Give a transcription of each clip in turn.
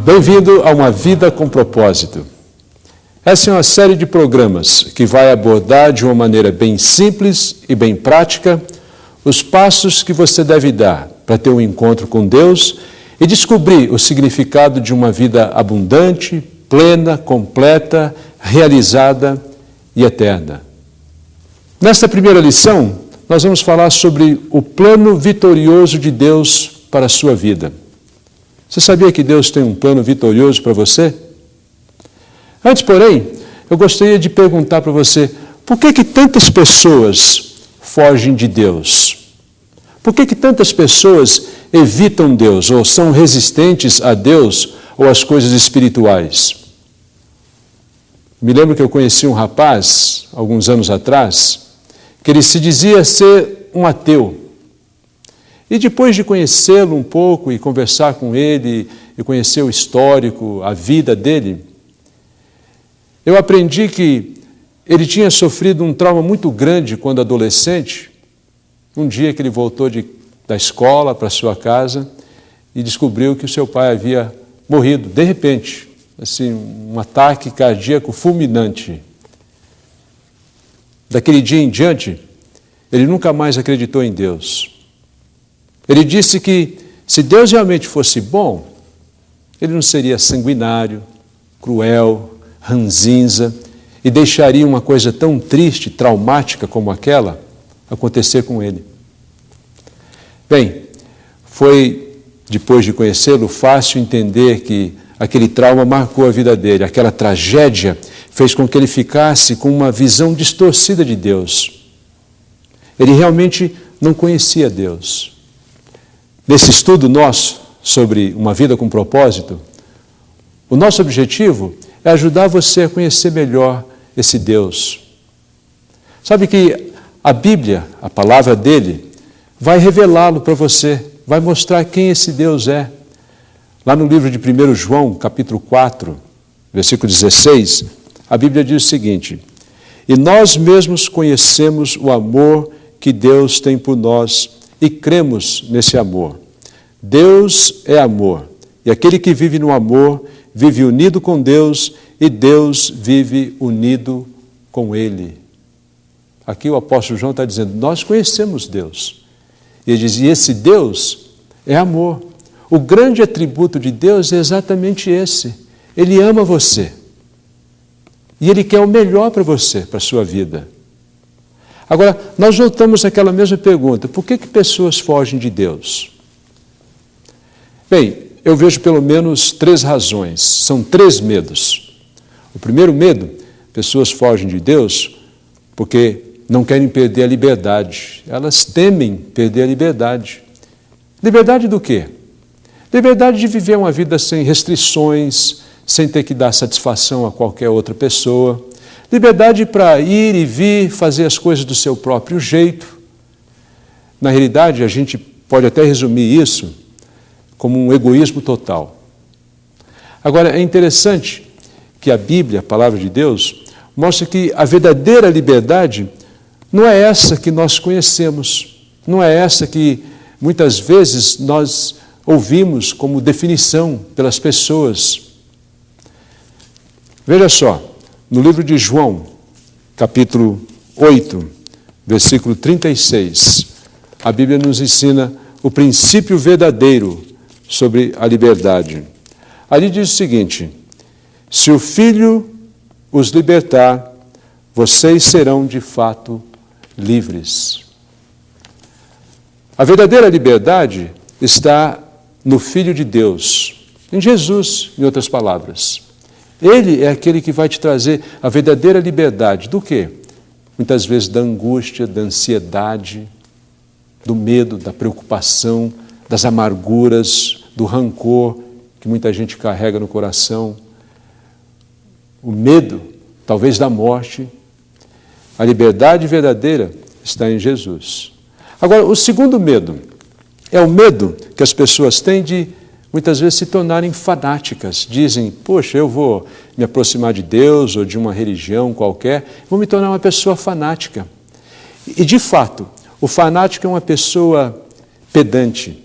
Bem-vindo a Uma Vida com Propósito. Essa é uma série de programas que vai abordar de uma maneira bem simples e bem prática os passos que você deve dar para ter um encontro com Deus e descobrir o significado de uma vida abundante, plena, completa, realizada e eterna. Nesta primeira lição, nós vamos falar sobre o plano vitorioso de Deus para a sua vida. Você sabia que Deus tem um plano vitorioso para você? Antes, porém, eu gostaria de perguntar para você, por que tantas pessoas fogem de Deus? Por que tantas pessoas evitam Deus ou são resistentes a Deus ou às coisas espirituais? Me lembro que eu conheci um rapaz, alguns anos atrás, que ele se dizia ser um ateu. E depois de conhecê-lo um pouco e conversar com ele, e conhecer o histórico, a vida dele, eu aprendi que ele tinha sofrido um trauma muito grande quando adolescente, um dia que ele voltou da escola para sua casa e descobriu que o seu pai havia morrido, de repente, assim, um ataque cardíaco fulminante. Daquele dia em diante, ele nunca mais acreditou em Deus. Ele disse que se Deus realmente fosse bom, ele não seria sanguinário, cruel, ranzinza e deixaria uma coisa tão triste, traumática como aquela acontecer com ele. Bem, foi, depois de conhecê-lo, fácil entender que aquele trauma marcou a vida dele, aquela tragédia fez com que ele ficasse com uma visão distorcida de Deus. Ele realmente não conhecia Deus. Nesse estudo nosso sobre uma vida com propósito, o nosso objetivo é ajudar você a conhecer melhor esse Deus. Sabe que a Bíblia, a palavra dele, vai revelá-lo para você, vai mostrar quem esse Deus é. Lá no livro de 1 João, capítulo 4, versículo 16, a Bíblia diz o seguinte: "E nós mesmos conhecemos o amor que Deus tem por nós e cremos nesse amor. Deus é amor, e aquele que vive no amor vive unido com Deus e Deus vive unido com ele." Aqui o apóstolo João está dizendo, nós conhecemos Deus. E ele diz, e esse Deus é amor. O grande atributo de Deus é exatamente esse. Ele ama você. E Ele quer o melhor para você, para a sua vida. Agora, nós voltamos àquela mesma pergunta, por que pessoas fogem de Deus? Bem, eu vejo pelo menos 3 razões, são 3 medos. O primeiro medo, pessoas fogem de Deus porque não querem perder a liberdade. Elas temem perder a liberdade. Liberdade do quê? Liberdade de viver uma vida sem restrições, sem ter que dar satisfação a qualquer outra pessoa. Liberdade para ir e vir, fazer as coisas do seu próprio jeito. Na realidade, a gente pode até resumir isso como um egoísmo total. Agora, é interessante que a Bíblia, a palavra de Deus, mostra que a verdadeira liberdade não é essa que nós conhecemos, não é essa que muitas vezes nós ouvimos como definição pelas pessoas. Veja só, no livro de João, capítulo 8, versículo 36, a Bíblia nos ensina o princípio verdadeiro sobre a liberdade. Ali diz o seguinte, se o Filho os libertar, vocês serão de fato livres. A verdadeira liberdade está no Filho de Deus, em Jesus, em outras palavras. Ele é aquele que vai te trazer a verdadeira liberdade. Do quê? Muitas vezes da angústia, da ansiedade, do medo, da preocupação, das amarguras, do rancor que muita gente carrega no coração. O medo, talvez da morte. A liberdade verdadeira está em Jesus. Agora, o segundo medo é o medo que as pessoas têm de muitas vezes se tornarem fanáticas. Dizem, poxa, eu vou me aproximar de Deus ou de uma religião qualquer, vou me tornar uma pessoa fanática. E de fato, o fanático é uma pessoa pedante,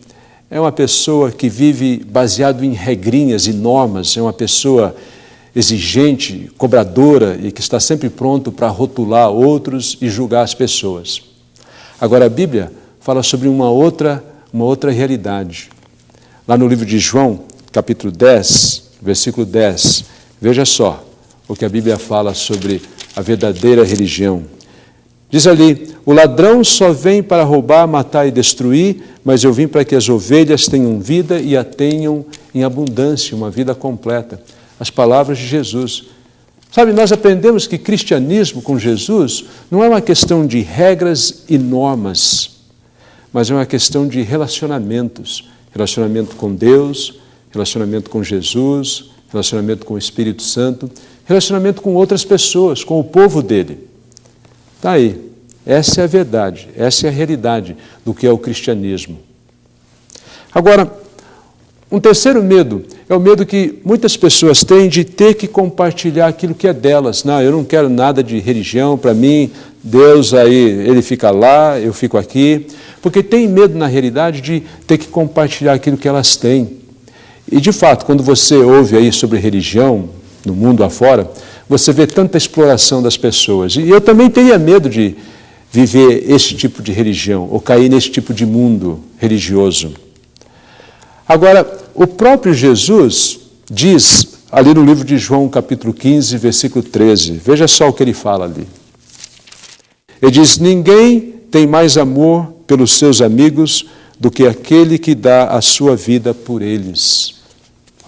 é uma pessoa que vive baseado em regrinhas e normas, é uma pessoa exigente, cobradora e que está sempre pronto para rotular outros e julgar as pessoas. Agora, a Bíblia fala sobre uma outra realidade. Lá no livro de João, capítulo 10, versículo 10, veja só o que a Bíblia fala sobre a verdadeira religião. Diz ali: o ladrão só vem para roubar, matar e destruir, mas eu vim para que as ovelhas tenham vida e a tenham em abundância, uma vida completa. As palavras de Jesus. Sabe, nós aprendemos que cristianismo com Jesus não é uma questão de regras e normas, mas é uma questão de relacionamentos. Relacionamento com Deus, relacionamento com Jesus, relacionamento com o Espírito Santo, relacionamento com outras pessoas, com o povo dele. Está aí. Essa é a verdade, essa é a realidade do que é o cristianismo. Agora, um terceiro medo é o medo que muitas pessoas têm de ter que compartilhar aquilo que é delas. Não, eu não quero nada de religião, para mim, Deus aí, ele fica lá, eu fico aqui. Porque tem medo, na realidade, de ter que compartilhar aquilo que elas têm. E, de fato, quando você ouve aí sobre religião, no mundo afora, você vê tanta exploração das pessoas. E eu também teria medo de viver esse tipo de religião, ou cair nesse tipo de mundo religioso. Agora, o próprio Jesus diz, ali no livro de João, capítulo 15, versículo 13, veja só o que ele fala ali. Ele diz: ninguém tem mais amor pelos seus amigos do que aquele que dá a sua vida por eles.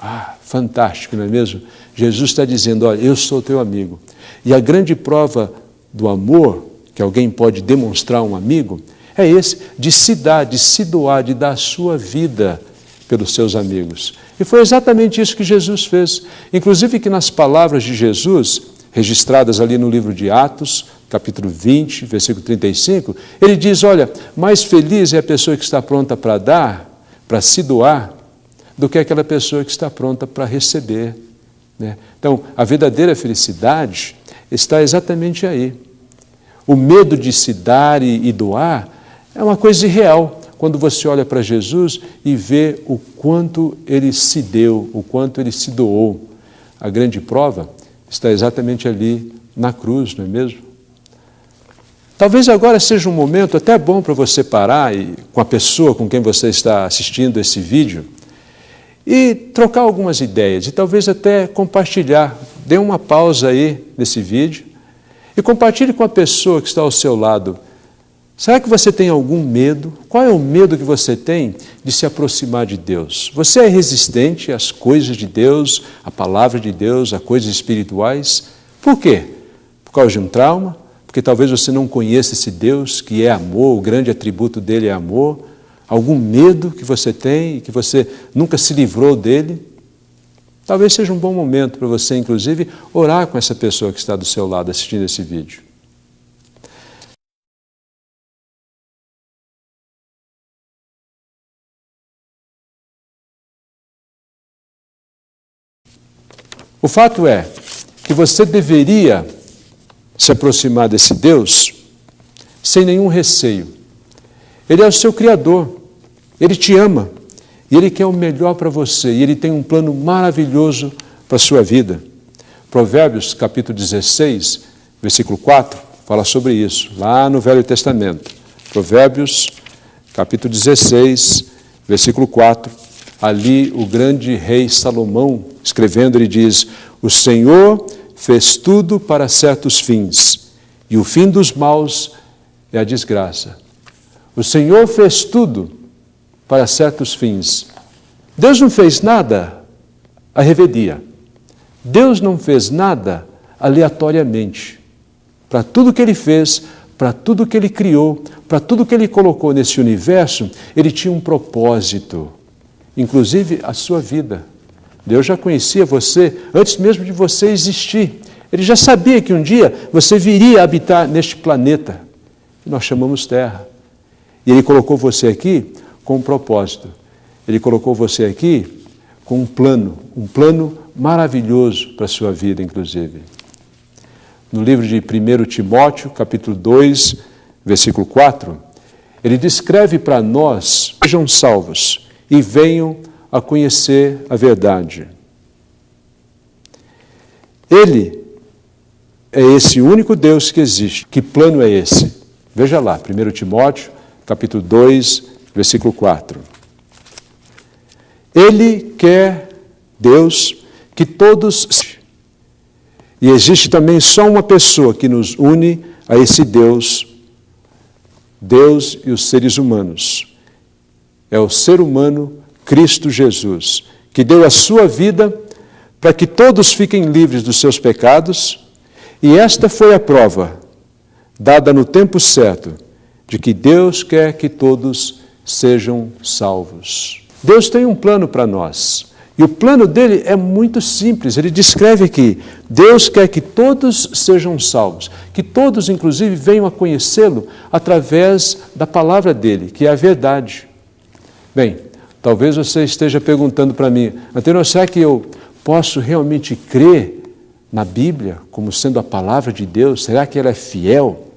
Ah, fantástico, não é mesmo? Jesus está dizendo: olha, eu sou teu amigo. E a grande prova do amor que alguém pode demonstrar a um amigo é esse, de se dar, de se doar, de dar a sua vida pelos seus amigos. E foi exatamente isso que Jesus fez. Inclusive que nas palavras de Jesus, registradas ali no livro de Atos, capítulo 20, versículo 35, ele diz: olha, mais feliz é a pessoa que está pronta para dar, para se doar, do que aquela pessoa que está pronta para receber. Né? Então, a verdadeira felicidade está exatamente aí. O medo de se dar e doar é uma coisa irreal quando você olha para Jesus e vê o quanto ele se deu, o quanto ele se doou. A grande prova está exatamente ali na cruz, não é mesmo? Talvez agora seja um momento até bom para você parar com a pessoa com quem você está assistindo esse vídeo e trocar algumas ideias e talvez até compartilhar. Dê uma pausa aí nesse vídeo e compartilhe com a pessoa que está ao seu lado. Será que você tem algum medo? Qual é o medo que você tem de se aproximar de Deus? Você é resistente às coisas de Deus, à palavra de Deus, a coisas espirituais? Por quê? Por causa de um trauma? Porque talvez você não conheça esse Deus que é amor, o grande atributo dele é amor. Algum medo que você tem e que você nunca se livrou dele? Talvez seja um bom momento para você, inclusive, orar com essa pessoa que está do seu lado assistindo esse vídeo. O fato é que você deveria se aproximar desse Deus sem nenhum receio. Ele é o seu Criador, Ele te ama e Ele quer o melhor para você e Ele tem um plano maravilhoso para a sua vida. Provérbios capítulo 16, versículo 4, fala sobre isso, lá no Velho Testamento. Provérbios capítulo 16, versículo 4, ali o grande rei Salomão, escrevendo, ele diz: o Senhor fez tudo para certos fins, e o fim dos maus é a desgraça. O Senhor fez tudo para certos fins. Deus não fez nada à revelia. Deus não fez nada aleatoriamente. Para tudo que Ele fez, para tudo que Ele criou, para tudo que Ele colocou nesse universo, Ele tinha um propósito, inclusive a sua vida. Deus já conhecia você antes mesmo de você existir. Ele já sabia que um dia você viria habitar neste planeta, que nós chamamos Terra. E Ele colocou você aqui com um propósito. Ele colocou você aqui com um plano maravilhoso para a sua vida, inclusive. No livro de 1 Timóteo, capítulo 2, versículo 4, ele descreve para nós: sejam salvos e venham a conhecer a verdade. Ele é esse único Deus que existe. Que plano é esse? Veja lá, 1 Timóteo, capítulo 2, versículo 4. Ele quer, Deus, que todos... E existe também só uma pessoa que nos une a esse Deus, Deus e os seres humanos. É o ser humano Cristo Jesus, que deu a sua vida para que todos fiquem livres dos seus pecados, e esta foi a prova, dada no tempo certo, de que Deus quer que todos sejam salvos. Deus tem um plano para nós, e o plano dele é muito simples. Ele descreve aqui: Deus quer que todos sejam salvos, que todos, inclusive, venham a conhecê-lo através da palavra dele, que é a verdade. Bem, talvez você esteja perguntando para mim: Antenor, será que eu posso realmente crer na Bíblia como sendo a palavra de Deus? Será que ela é fiel?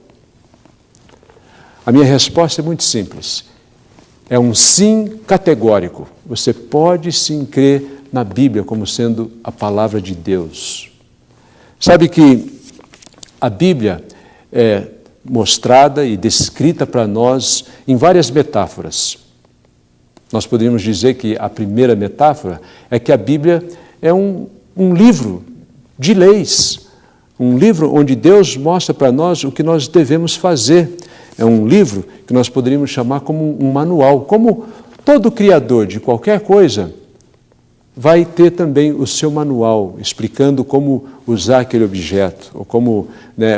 A minha resposta é muito simples. É um sim categórico. Você pode sim crer na Bíblia como sendo a palavra de Deus. Sabe que a Bíblia é mostrada e descrita para nós em várias metáforas. Nós poderíamos dizer que a primeira metáfora é que a Bíblia é um livro de leis, um livro onde Deus mostra para nós o que nós devemos fazer. É um livro que nós poderíamos chamar como um manual. Como todo criador de qualquer coisa vai ter também o seu manual, explicando como usar aquele objeto, ou como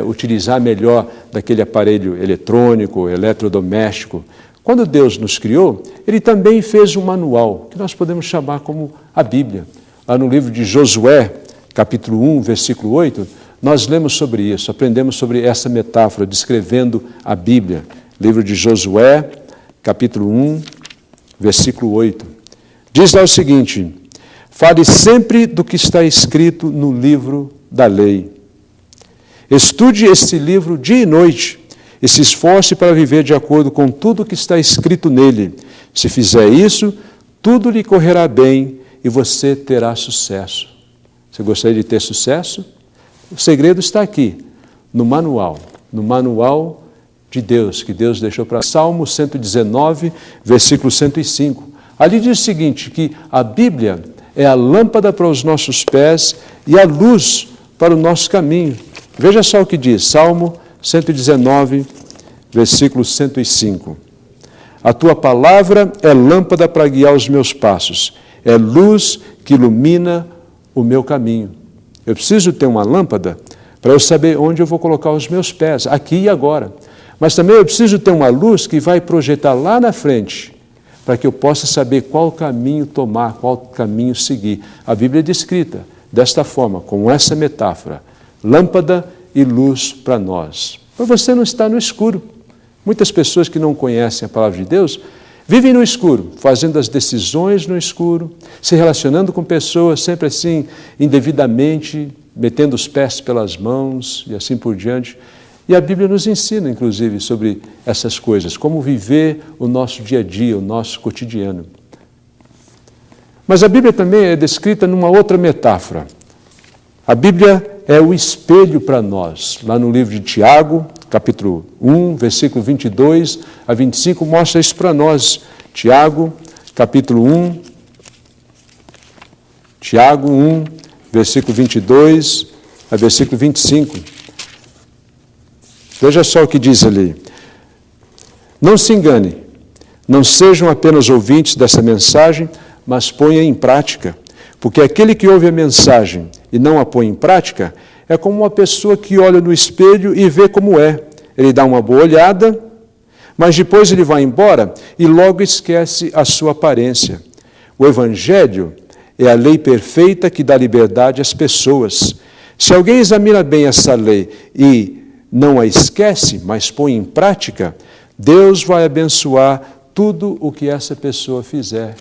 utilizar melhor daquele aparelho eletrônico, eletrodoméstico. Quando Deus nos criou, Ele também fez um manual, que nós podemos chamar como a Bíblia. Lá no livro de Josué, capítulo 1, versículo 8, nós lemos sobre isso, aprendemos sobre essa metáfora, descrevendo a Bíblia. Livro de Josué, capítulo 1, versículo 8. Diz lá o seguinte: fale sempre do que está escrito no livro da lei. Estude este livro dia e noite, e se esforce para viver de acordo com tudo o que está escrito nele. Se fizer isso, tudo lhe correrá bem e você terá sucesso. Você gostaria de ter sucesso? O segredo está aqui, no manual de Deus, que Deus deixou para Salmo 119, versículo 105. Ali diz o seguinte, que a Bíblia é a lâmpada para os nossos pés e a luz para o nosso caminho. Veja só o que diz, Salmo 119, versículo 105. A tua palavra é lâmpada para guiar os meus passos, é luz que ilumina o meu caminho. Eu preciso ter uma lâmpada para eu saber onde eu vou colocar os meus pés, aqui e agora. Mas também eu preciso ter uma luz que vai projetar lá na frente, para que eu possa saber qual caminho tomar, qual caminho seguir. A Bíblia é descrita desta forma, com essa metáfora, lâmpada e luz para nós. Para você não estar no escuro. Muitas pessoas que não conhecem a palavra de Deus vivem no escuro, fazendo as decisões no escuro, se relacionando com pessoas sempre assim, indevidamente, metendo os pés pelas mãos e assim por diante. E a Bíblia nos ensina, inclusive, sobre essas coisas, como viver o nosso dia a dia, o nosso cotidiano. Mas a Bíblia também é descrita numa outra metáfora. A Bíblia é o espelho para nós. Lá no livro de Tiago, capítulo 1, versículo 22 a 25, mostra isso para nós. Tiago, capítulo 1, Tiago 1, versículo 22 a versículo 25. Veja só o que diz ali. Não se engane, não sejam apenas ouvintes dessa mensagem, mas ponha em prática. Porque aquele que ouve a mensagem e não a põe em prática, é como uma pessoa que olha no espelho e vê como é. Ele dá uma boa olhada, mas depois ele vai embora e logo esquece a sua aparência. O Evangelho é a lei perfeita que dá liberdade às pessoas. Se alguém examina bem essa lei e não a esquece, mas põe em prática, Deus vai abençoar tudo o que essa pessoa fizer.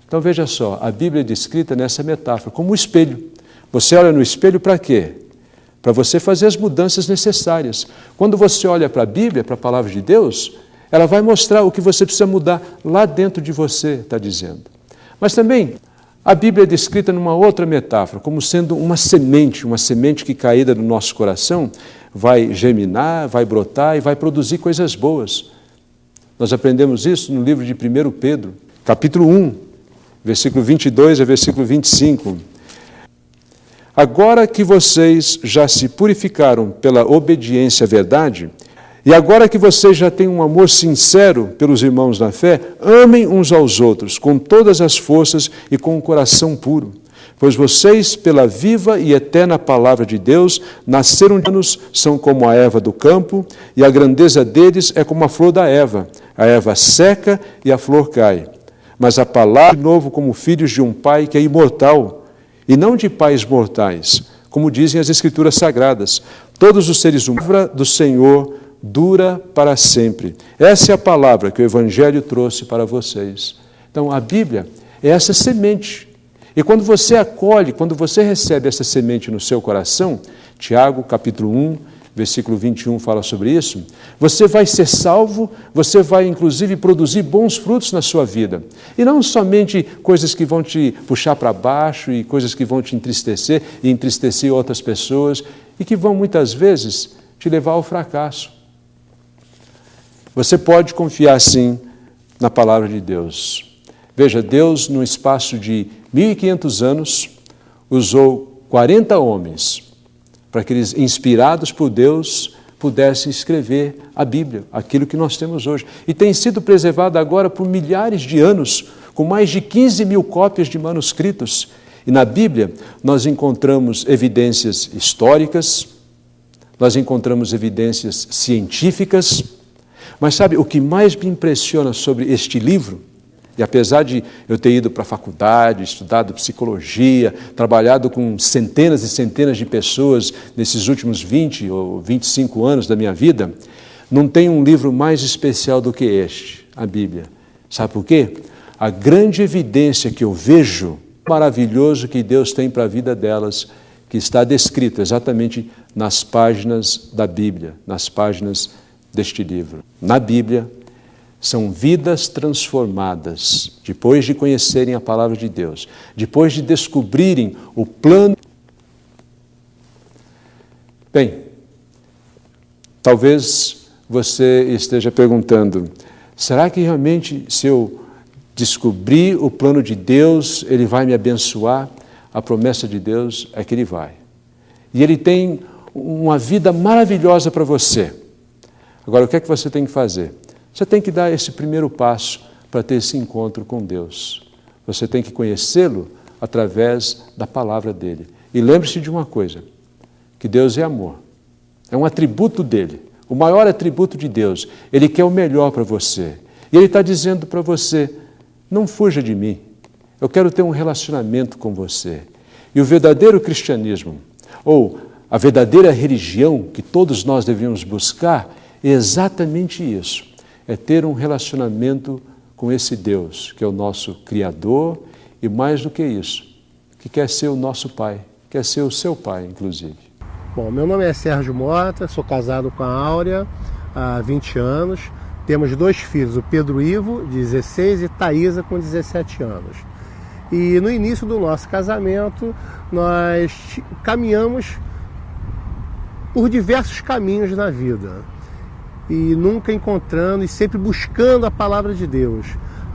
Então veja só, a Bíblia é descrita nessa metáfora, como um espelho. Você olha no espelho para quê? Para você fazer as mudanças necessárias. Quando você olha para a Bíblia, para a palavra de Deus, Ela vai mostrar o que você precisa mudar lá dentro de você, está dizendo. Mas também, a Bíblia é descrita numa outra metáfora, como sendo uma semente que caída no nosso coração vai germinar, vai brotar e vai produzir coisas boas. Nós aprendemos isso no livro de 1 Pedro, capítulo 1, versículo 22 a versículo 25. Agora que vocês já se purificaram pela obediência à verdade, e agora que vocês já têm um amor sincero pelos irmãos na fé, amem uns aos outros com todas as forças e com um coração puro. Pois vocês, pela viva e eterna palavra de Deus, nasceram de anos, são como a erva do campo, e a grandeza deles é como a flor da erva. A erva seca e a flor cai. Mas a palavra, de novo, como filhos de um Pai que é imortal, e não de pais mortais, como dizem as Escrituras Sagradas. Todos os seres humanos, a palavra do Senhor dura para sempre. Essa é a palavra que o Evangelho trouxe para vocês. Então, a Bíblia é essa semente. E quando você acolhe, quando você recebe essa semente no seu coração, Tiago, capítulo 1, versículo 21 fala sobre isso, você vai ser salvo, você vai inclusive produzir bons frutos na sua vida. E não somente coisas que vão te puxar para baixo e coisas que vão te entristecer e entristecer outras pessoas e que vão muitas vezes te levar ao fracasso. Você pode confiar sim na palavra de Deus. Veja, Deus no espaço de 1.500 anos usou 40 homens para que eles, inspirados por Deus, pudessem escrever a Bíblia, aquilo que nós temos hoje. E tem sido preservado agora por milhares de anos, com mais de 15 mil cópias de manuscritos. E na Bíblia nós encontramos evidências históricas, nós encontramos evidências científicas, mas sabe, o que mais me impressiona sobre este livro, e apesar de eu ter ido para a faculdade, estudado psicologia, trabalhado com centenas e centenas de pessoas nesses últimos 20 ou 25 anos da minha vida, não tem um livro mais especial do que este, a Bíblia. Sabe por quê? A grande evidência que eu vejo, maravilhoso que Deus tem para a vida delas, que está descrito exatamente nas páginas da Bíblia, nas páginas deste livro. Na Bíblia, são vidas transformadas, depois de conhecerem a palavra de Deus, depois de descobrirem o plano. Bem, talvez você esteja perguntando, será que realmente se eu descobrir o plano de Deus, Ele vai me abençoar? A promessa de Deus é que Ele vai. E Ele tem uma vida maravilhosa para você. Agora, o que é que você tem que fazer? Você tem que dar esse primeiro passo para ter esse encontro com Deus. Você tem que conhecê-lo através da palavra dele. E lembre-se de uma coisa, que Deus é amor. É um atributo dele, o maior atributo de Deus. Ele quer o melhor para você. E Ele está dizendo para você, não fuja de mim. Eu quero ter um relacionamento com você. E o verdadeiro cristianismo, ou a verdadeira religião que todos nós devíamos buscar, é exatamente isso. É ter um relacionamento com esse Deus, que é o nosso Criador, e mais do que isso, que quer ser o nosso Pai, quer ser o seu Pai, inclusive. Bom, meu nome é Sérgio Mota, sou casado com a Áurea há 20 anos. Temos 2 filhos, o Pedro Ivo, de 16, e Thaísa, com 17 anos. E no início do nosso casamento, nós caminhamos por diversos caminhos na vida. E nunca encontrando e sempre buscando a palavra de Deus.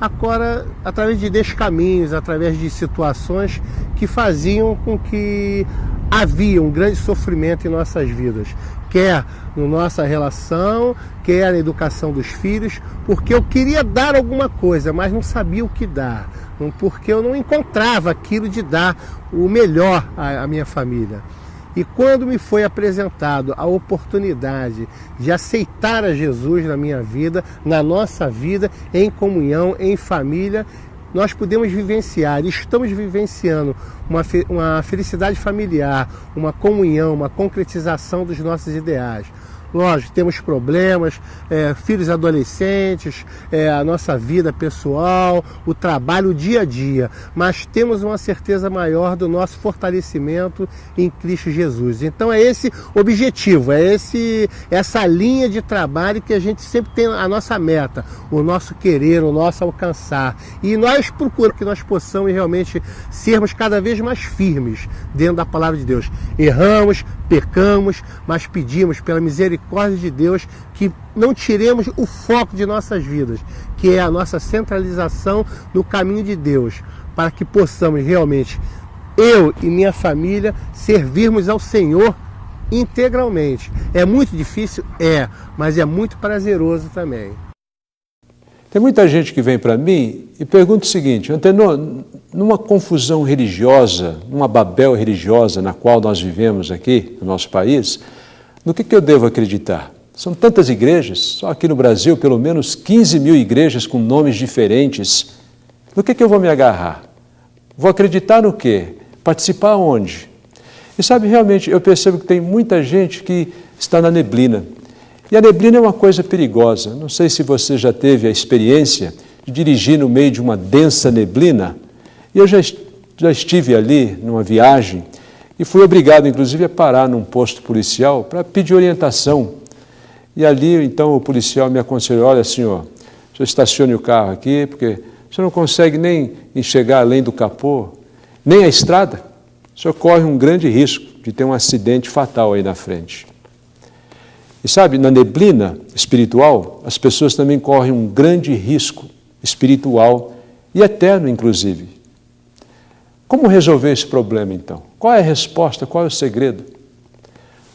Agora, através de descaminhos, através de situações que faziam com que havia um grande sofrimento em nossas vidas, quer na nossa relação, quer na educação dos filhos, porque eu queria dar alguma coisa, mas não sabia o que dar, porque eu não encontrava aquilo de dar o melhor à minha família. E quando me foi apresentado a oportunidade de aceitar a Jesus na minha vida, na nossa vida, em comunhão, em família, nós podemos vivenciar, estamos vivenciando uma felicidade familiar, uma comunhão, uma concretização dos nossos ideais. Lógico, temos problemas, filhos adolescentes, a nossa vida pessoal, o trabalho, o dia a dia, mas temos uma certeza maior do nosso fortalecimento em Cristo Jesus. Então é esse objetivo, essa linha de trabalho que a gente sempre tem a nossa meta, o nosso querer, o nosso alcançar. E nós procuramos que nós possamos realmente sermos cada vez mais firmes dentro da palavra de Deus. Erramos, pecamos, mas pedimos pela misericórdia de Deus que não tiremos o foco de nossas vidas, que é a nossa centralização no caminho de Deus, para que possamos realmente, eu e minha família, servirmos ao Senhor integralmente. É muito difícil? Mas é muito prazeroso também. Tem muita gente que vem para mim e pergunta o seguinte: Antenor, numa confusão religiosa, numa Babel religiosa na qual nós vivemos aqui no nosso país, no que eu devo acreditar? São tantas igrejas, só aqui no Brasil pelo menos 15 mil igrejas com nomes diferentes. No que eu vou me agarrar? Vou acreditar no quê? Participar onde? E sabe, realmente, eu percebo que tem muita gente que está na neblina. E a neblina é uma coisa perigosa. Não sei se você já teve a experiência de dirigir no meio de uma densa neblina. E eu já estive ali numa viagem e fui obrigado, inclusive, a parar num posto policial para pedir orientação. E ali, então, o policial me aconselhou: olha, senhor estacione o carro aqui, porque o senhor não consegue nem enxergar além do capô, nem a estrada. O senhor corre um grande risco de ter um acidente fatal aí na frente. E sabe, na neblina espiritual, as pessoas também correm um grande risco espiritual e eterno, inclusive. Como resolver esse problema, então? Qual é a resposta? Qual é o segredo?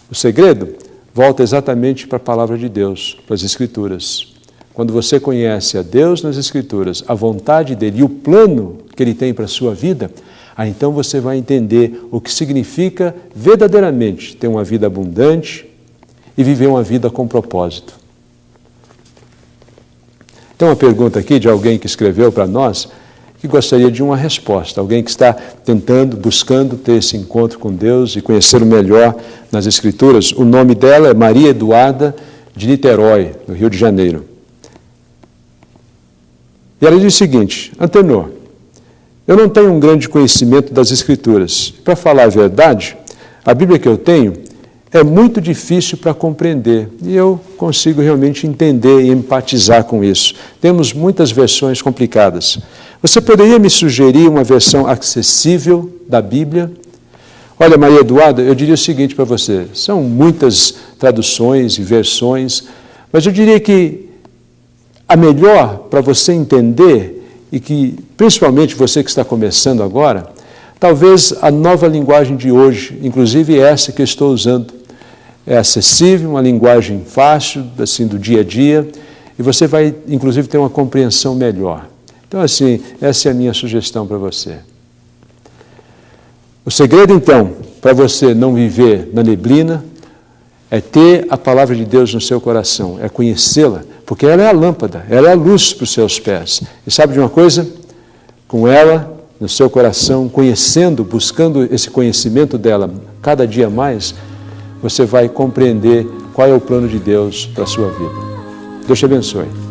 O segredo volta exatamente para a palavra de Deus, para as Escrituras. Quando você conhece a Deus nas Escrituras, a vontade dEle e o plano que Ele tem para a sua vida, aí então você vai entender o que significa verdadeiramente ter uma vida abundante e viver uma vida com propósito. Tem uma pergunta aqui de alguém que escreveu para nós, que gostaria de uma resposta, alguém que está tentando, buscando ter esse encontro com Deus e conhecê-lo melhor nas Escrituras. O nome dela é Maria Eduarda de Niterói, no Rio de Janeiro. E ela diz o seguinte: Antenor, eu não tenho um grande conhecimento das Escrituras. Para falar a verdade, a Bíblia que eu tenho é muito difícil para compreender, e eu consigo realmente entender e empatizar com isso. Temos muitas versões complicadas. Você poderia me sugerir uma versão acessível da Bíblia? Olha, Maria Eduarda, eu diria o seguinte para você: são muitas traduções e versões, mas eu diria que a melhor para você entender, e que principalmente você que está começando agora, talvez a nova linguagem de hoje, inclusive essa que eu estou usando, é acessível, uma linguagem fácil, assim, do dia a dia, e você vai, inclusive, ter uma compreensão melhor. Então, assim, essa é a minha sugestão para você. O segredo, então, para você não viver na neblina, é ter a palavra de Deus no seu coração, é conhecê-la, porque ela é a lâmpada, ela é a luz para os seus pés. E sabe de uma coisa? Com ela no seu coração, conhecendo, buscando esse conhecimento dela cada dia mais, você vai compreender qual é o plano de Deus para a sua vida. Deus te abençoe.